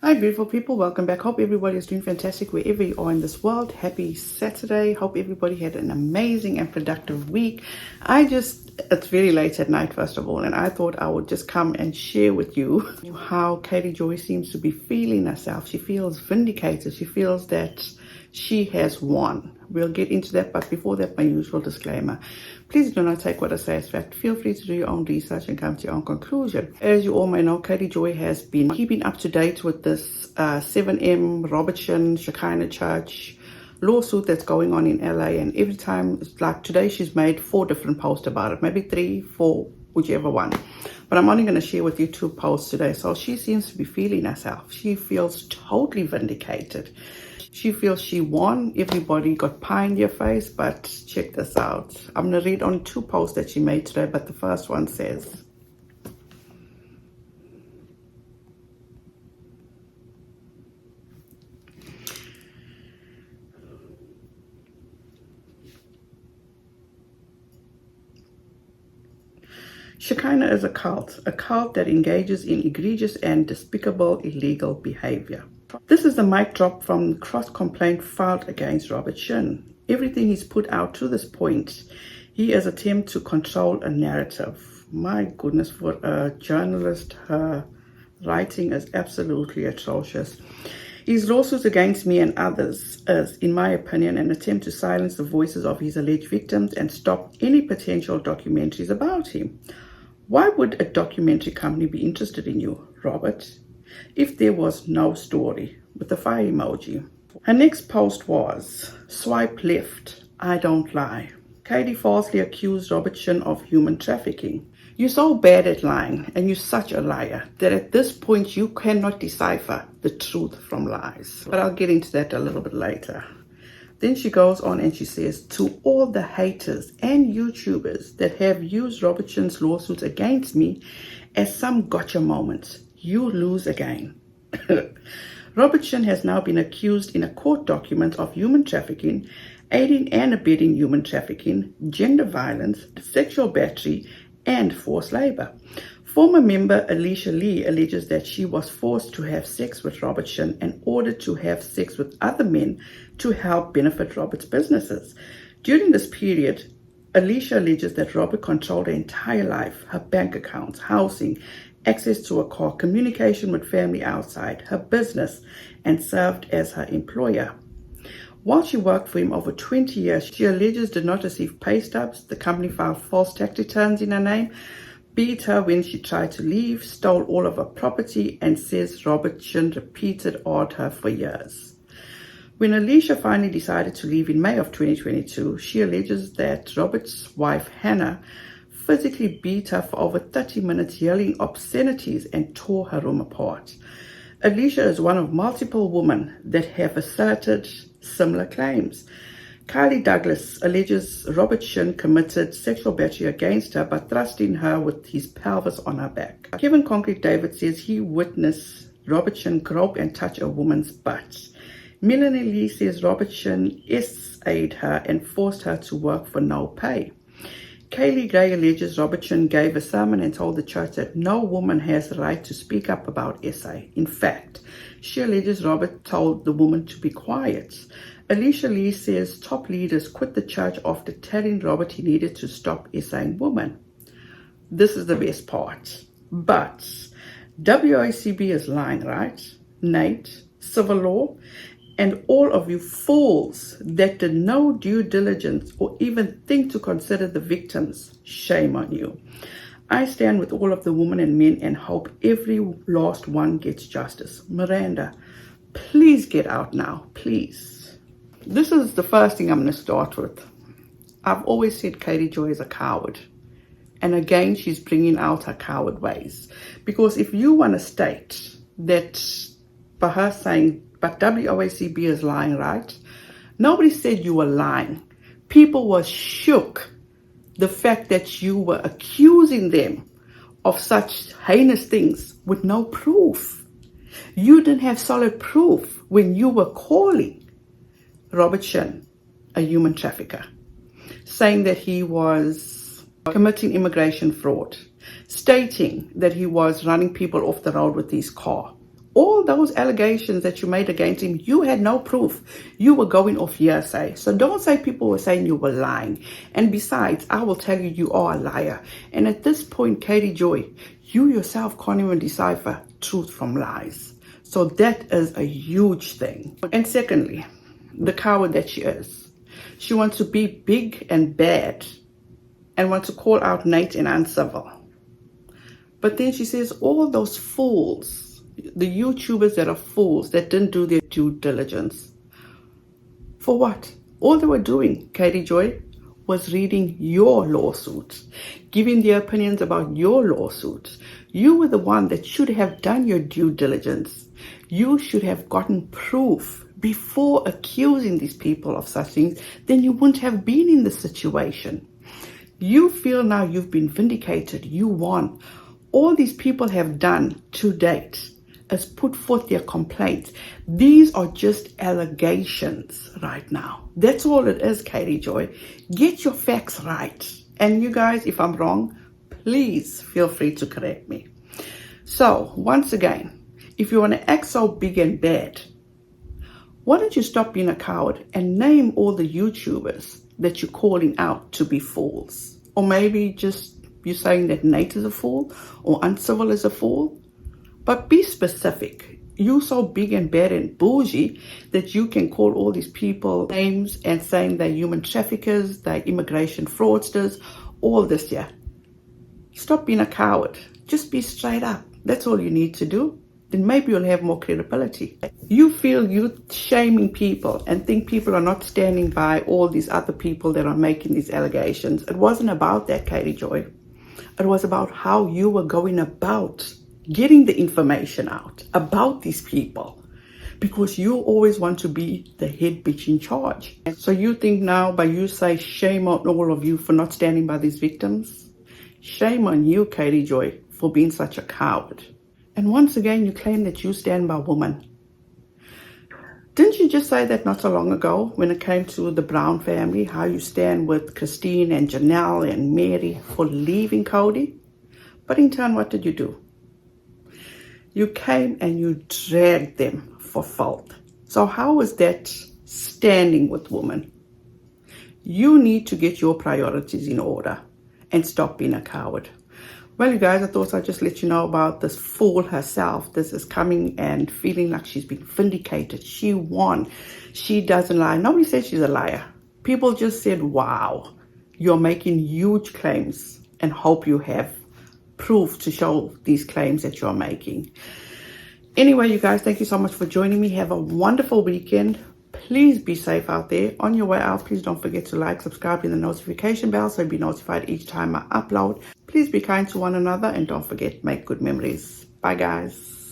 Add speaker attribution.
Speaker 1: Hi beautiful people, welcome back. Hope everybody is doing fantastic wherever you are in this world. Happy Saturday. Hope everybody had an amazing and productive week. It's very late at night first of all, and I thought I would just come and share with you how Katie Joy seems to be feeling herself. She feels vindicated. She feels that she has won. We'll get into that, but before that, my usual disclaimer. Please do not take what I say as fact. Feel free to do your own research and come to your own conclusion. As you all may know, Katie Joy has been keeping up to date with this 7M, Robert Shinn, Shekinah Church lawsuit that's going on in LA. And every time, it's like today, she's made 4 different posts about it. Maybe 3, 4, whichever one. But I'm only going to share with you 2 posts today. So she seems to be feeling herself. She feels totally vindicated. She feels she won. Everybody got pie in their face, but check this out. I'm going to read on 2 posts that she made today, but the first one says, Shekinah is a cult that engages in egregious and despicable illegal behavior. This is the mic drop from the cross-complaint filed against Robert Shinn. Everything he's put out to this point, he has attempted to control a narrative. My goodness, for a journalist, her writing is absolutely atrocious. His lawsuits against me and others is, in my opinion, an attempt to silence the voices of his alleged victims and stop any potential documentaries about him. Why would a documentary company be interested in you, Robert, if there was no story, with the fire emoji? Her next post was, swipe left, I don't lie. Katie falsely accused Robert Shinn of human trafficking. You're so bad at lying, and you're such a liar, that at this point you cannot decipher the truth from lies. But I'll get into that a little bit later. Then she goes on and she says, to all the haters and YouTubers that have used Robert Shinn's lawsuits against me as some gotcha moments, you lose again. Robert Shinn has now been accused in a court document of human trafficking, aiding and abetting human trafficking, gender violence, sexual battery, and forced labor. Former member Alicia Lee alleges that she was forced to have sex with Robert Shinn in order to have sex with other men to help benefit Robert's businesses. During this period, Alicia alleges that Robert controlled her entire life, her bank accounts, housing, access to a car, communication with family outside, her business, and served as her employer. While she worked for him over 20 years, she alleges did not receive pay stubs, the company filed false tax returns in her name, beat her when she tried to leave, stole all of her property, and says Robert Shinn repeated ordered her for years. When Alicia finally decided to leave in May of 2022, she alleges that Robert's wife, Hannah, physically beat her for over 30 minutes, yelling obscenities and tore her room apart. Alicia is one of multiple women that have asserted similar claims. Kylie Douglas alleges Robert Shinn committed sexual battery against her by thrusting her with his pelvis on her back. Kevin Concrete David says he witnessed Robert Shinn grope and touch a woman's butt. Melanie Lee says Robert Shinn essayed her and forced her to work for no pay. Kaylee Gray alleges Robert Shinn gave a sermon and told the church that no woman has the right to speak up about SA. In fact, she alleges Robert told the woman to be quiet. Alicia Lee says top leaders quit the church after telling Robert he needed to stop essaying women. This is the best part. But WOACB is lying, right? Nate, civil law, and all of you fools that did no due diligence or even think to consider the victims, shame on you. I stand with all of the women and men and hope every last one gets justice. Miranda, please get out now, please. This is the first thing I'm going to start with. I've always said Katie Joy is a coward. And again, she's bringing out her coward ways. Because if you want to state that by her saying, but WOACB is lying, right? Nobody said you were lying. People were shook. The fact that you were accusing them of such heinous things with no proof. You didn't have solid proof when you were calling Robert Shinn a human trafficker, saying that he was committing immigration fraud, stating that he was running people off the road with his car. All those allegations that you made against him, you had no proof. You were going off hearsay. So don't say people were saying you were lying. And besides, I will tell you, you are a liar. And at this point, Katie Joy, you yourself can't even decipher truth from lies. So that is a huge thing. And secondly, the coward that she is. She wants to be big and bad and wants to call out Nate and uncivil. But then she says all those fools, the YouTubers that are fools, that didn't do their due diligence. For what? All they were doing, Katie Joy, was reading your lawsuits, giving their opinions about your lawsuits. You were the one that should have done your due diligence. You should have gotten proof before accusing these people of such things. Then you wouldn't have been in this situation. You feel now you've been vindicated. You won. All these people have done to date is put forth their complaints. These are just allegations right now. That's all it is, Katie Joy. Get your facts right. And you guys, if I'm wrong, please feel free to correct me. So, once again, if you want to act so big and bad, why don't you stop being a coward and name all the YouTubers that you're calling out to be fools? Or maybe just you're saying that Nate is a fool or Uncivil is a fool? But be specific. You're so big and bad and bougie that you can call all these people names and saying they're human traffickers, they're immigration fraudsters, all this here. Stop being a coward. Just be straight up. That's all you need to do. Then maybe you'll have more credibility. You feel you're shaming people and think people are not standing by all these other people that are making these allegations. It wasn't about that, Katie Joy. It was about how you were going about getting the information out about these people, because you always want to be the head bitch in charge. So you think now by you say shame on all of you for not standing by these victims? Shame on you, Katie Joy, for being such a coward. And once again, you claim that you stand by women. Didn't you just say that not so long ago when it came to the Brown family, how you stand with Christine and Janelle and Mary for leaving Cody? But in turn, what did you do? You came and you dragged them for fault. So how is that standing with women? You need to get your priorities in order and stop being a coward. Well, you guys, I thought I'd just let you know about this fool herself. This is coming and feeling like she's been vindicated. She won. She doesn't lie. Nobody said she's a liar. People just said, wow, you're making huge claims and hope you have proof to show these claims that you're making. Anyway, you guys, thank you so much for joining me. Have a wonderful weekend. Please be safe out there. On your way out, please don't forget to like, subscribe, and the notification bell so you'll be notified each time I upload. Please be kind to one another and don't forget, make good memories. Bye, guys.